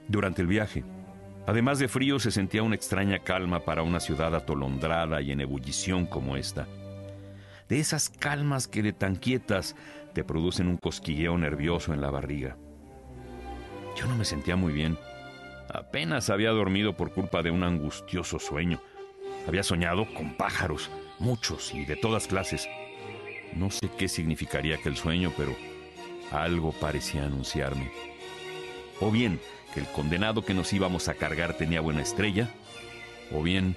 Durante el viaje, además de frío, se sentía una extraña calma para una ciudad atolondrada y en ebullición como esta. De esas calmas que de tan quietas te producen un cosquilleo nervioso en la barriga. Yo no me sentía muy bien. Apenas había dormido por culpa de un angustioso sueño. Había soñado con pájaros, muchos y de todas clases. No sé qué significaría aquel sueño, pero algo parecía anunciarme. O bien que el condenado que nos íbamos a cargar tenía buena estrella, o bien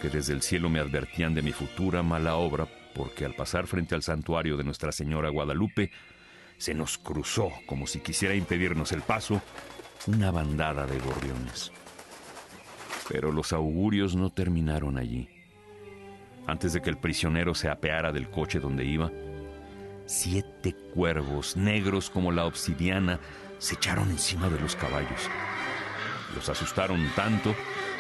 que desde el cielo me advertían de mi futura mala obra, porque al pasar frente al santuario de Nuestra Señora Guadalupe, se nos cruzó, como si quisiera impedirnos el paso, una bandada de gorriones. Pero los augurios no terminaron allí. Antes de que el prisionero se apeara del coche donde iba, 7 cuervos, negros como la obsidiana, se echaron encima de los caballos. Los asustaron tanto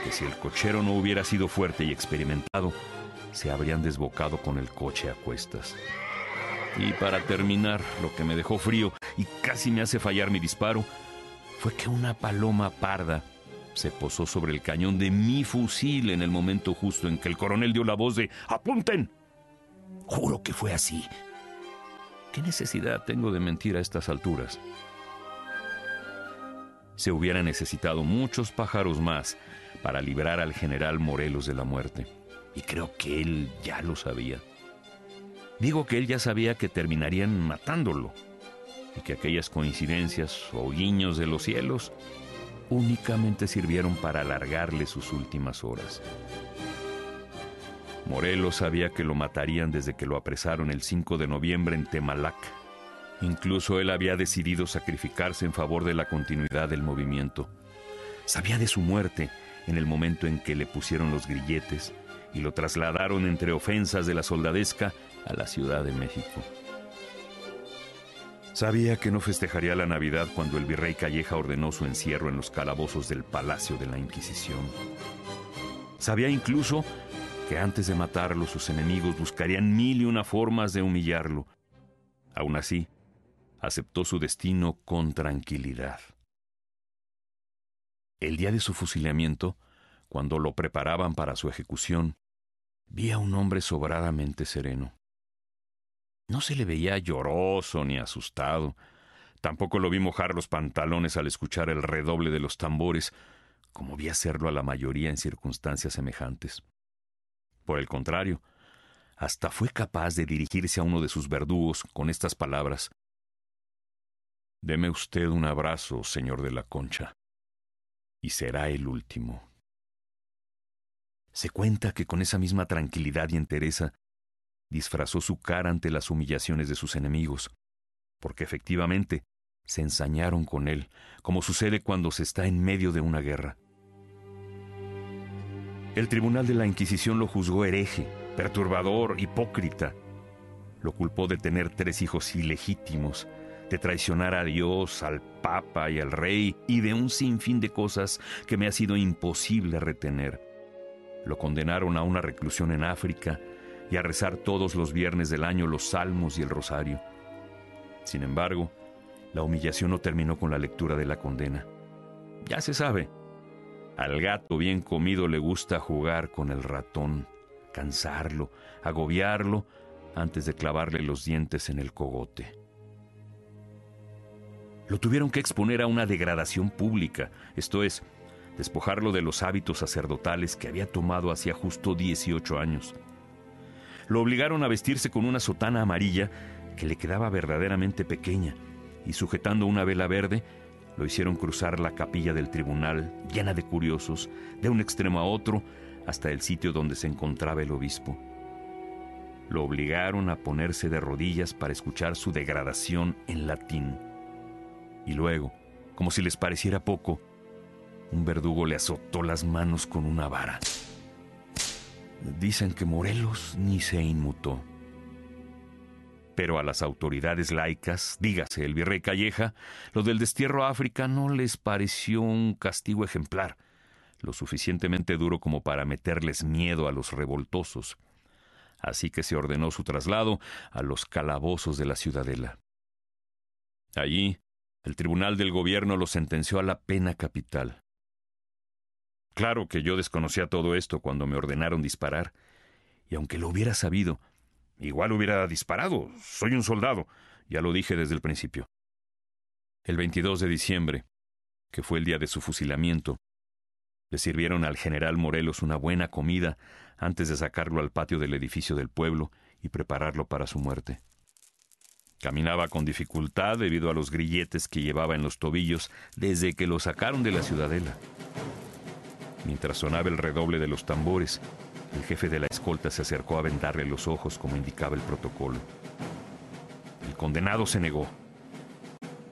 que si el cochero no hubiera sido fuerte y experimentado, se habrían desbocado con el coche a cuestas. Y para terminar, lo que me dejó frío y casi me hace fallar mi disparo, fue que una paloma parda se posó sobre el cañón de mi fusil en el momento justo en que el coronel dio la voz de ¡apunten! Juro que fue así. ¿Qué necesidad tengo de mentir a estas alturas? Se hubiera necesitado muchos pájaros más para librar al general Morelos de la muerte. Y creo que él ya lo sabía. Digo que él ya sabía que terminarían matándolo y que aquellas coincidencias o guiños de los cielos únicamente sirvieron para alargarle sus últimas horas. Morelos sabía que lo matarían desde que lo apresaron el 5 de noviembre en Temalac. Incluso él había decidido sacrificarse en favor de la continuidad del movimiento. Sabía de su muerte en el momento en que le pusieron los grilletes y lo trasladaron entre ofensas de la soldadesca a la Ciudad de México. Sabía que no festejaría la Navidad cuando el virrey Calleja ordenó su encierro en los calabozos del Palacio de la Inquisición. Sabía incluso que antes de matarlo sus enemigos buscarían 1001 formas de humillarlo. Aún así, aceptó su destino con tranquilidad. El día de su fusilamiento, cuando lo preparaban para su ejecución, vi a un hombre sobradamente sereno. No se le veía lloroso ni asustado. Tampoco lo vi mojar los pantalones al escuchar el redoble de los tambores, como vi hacerlo a la mayoría en circunstancias semejantes. Por el contrario, hasta fue capaz de dirigirse a uno de sus verdugos con estas palabras: «Deme usted un abrazo, señor de la Concha, y será el último». Se cuenta que con esa misma tranquilidad y entereza disfrazó su cara ante las humillaciones de sus enemigos, porque efectivamente se ensañaron con él, como sucede cuando se está en medio de una guerra. El tribunal de la Inquisición lo juzgó hereje, perturbador, hipócrita. Lo culpó de tener 3 hijos ilegítimos, de traicionar a Dios, al Papa y al Rey, y de un sinfín de cosas que me ha sido imposible retener. Lo condenaron a una reclusión en África y a rezar todos los viernes del año los salmos y el rosario. Sin embargo, la humillación no terminó con la lectura de la condena. Ya se sabe, al gato bien comido le gusta jugar con el ratón, cansarlo, agobiarlo, antes de clavarle los dientes en el cogote. Lo tuvieron que exponer a una degradación pública, esto es, despojarlo de los hábitos sacerdotales que había tomado hacía justo 18 años. Lo obligaron a vestirse con una sotana amarilla que le quedaba verdaderamente pequeña, y sujetando una vela verde, lo hicieron cruzar la capilla del tribunal, llena de curiosos, de un extremo a otro, hasta el sitio donde se encontraba el obispo. Lo obligaron a ponerse de rodillas para escuchar su degradación en latín. Y luego, como si les pareciera poco, un verdugo le azotó las manos con una vara. Dicen que Morelos ni se inmutó. Pero a las autoridades laicas, dígase el virrey Calleja, lo del destierro a África no les pareció un castigo ejemplar, lo suficientemente duro como para meterles miedo a los revoltosos. Así que se ordenó su traslado a los calabozos de la Ciudadela. Allí, El tribunal del gobierno lo sentenció a la pena capital. Claro que yo desconocía todo esto cuando me ordenaron disparar, y aunque lo hubiera sabido, igual hubiera disparado. Soy un soldado, ya lo dije desde el principio. El 22 de diciembre, que fue el día de su fusilamiento, le sirvieron al general Morelos una buena comida antes de sacarlo al patio del edificio del pueblo y prepararlo para su muerte. Caminaba con dificultad debido a los grilletes que llevaba en los tobillos desde que lo sacaron de la ciudadela. Mientras sonaba el redoble de los tambores, el jefe de la escolta se acercó a vendarle los ojos como indicaba el protocolo. El condenado se negó.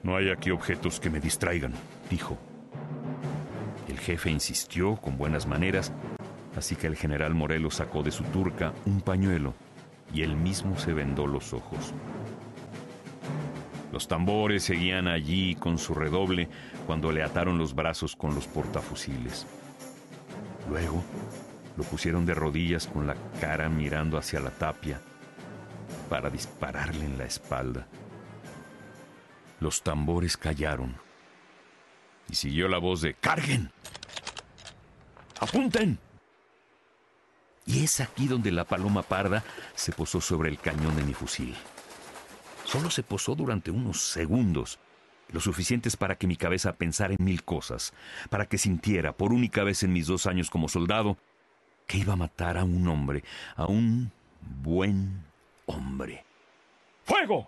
«No hay aquí objetos que me distraigan», dijo. El jefe insistió con buenas maneras, así que el general Morelos sacó de su turca un pañuelo y él mismo se vendó los ojos. Los tambores seguían allí con su redoble cuando le ataron los brazos con los portafusiles. Luego lo pusieron de rodillas con la cara mirando hacia la tapia para dispararle en la espalda. Los tambores callaron y siguió la voz de «¡Carguen! ¡Apunten!». Y es aquí donde la paloma parda se posó sobre el cañón de mi fusil. Solo se posó durante unos segundos, lo suficientes para que mi cabeza pensara en mil cosas, para que sintiera, por única vez en mis 2 años como soldado, que iba a matar a un hombre, a un buen hombre. ¡Fuego!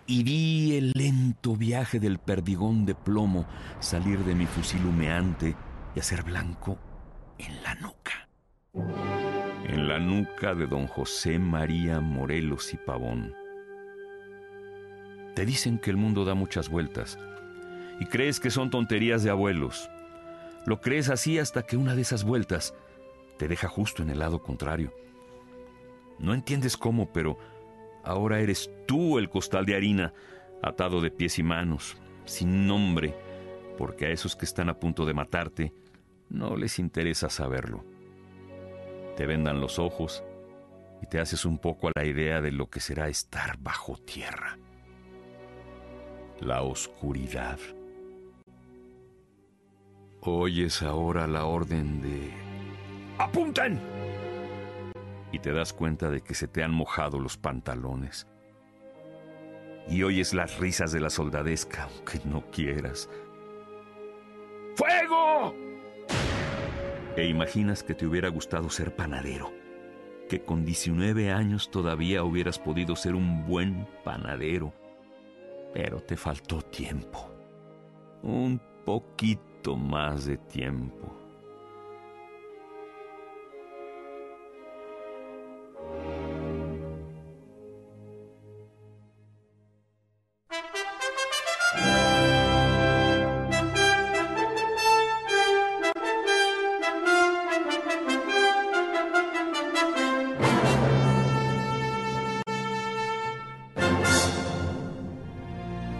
Y vi el lento viaje del perdigón de plomo salir de mi fusil humeante y hacer blanco en la nuca. En la nuca de don José María Morelos y Pavón. Te dicen que el mundo da muchas vueltas y crees que son tonterías de abuelos. Lo crees así hasta que una de esas vueltas te deja justo en el lado contrario. No entiendes cómo, pero ahora eres tú el costal de harina, atado de pies y manos, sin nombre, porque a esos que están a punto de matarte no les interesa saberlo. Te vendan los ojos y te haces un poco a la idea de lo que será estar bajo tierra. La oscuridad. Oyes ahora la orden de ¡apunten! Y te das cuenta de que se te han mojado los pantalones. Y oyes las risas de la soldadesca, aunque no quieras. ¡Fuego! E imaginas que te hubiera gustado ser panadero, que con 19 años todavía hubieras podido ser un buen panadero, pero te faltó tiempo, un poquito más de tiempo.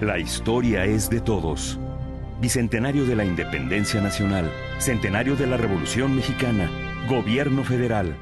La historia es de todos. Bicentenario de la Independencia Nacional, Centenario de la Revolución Mexicana, Gobierno Federal.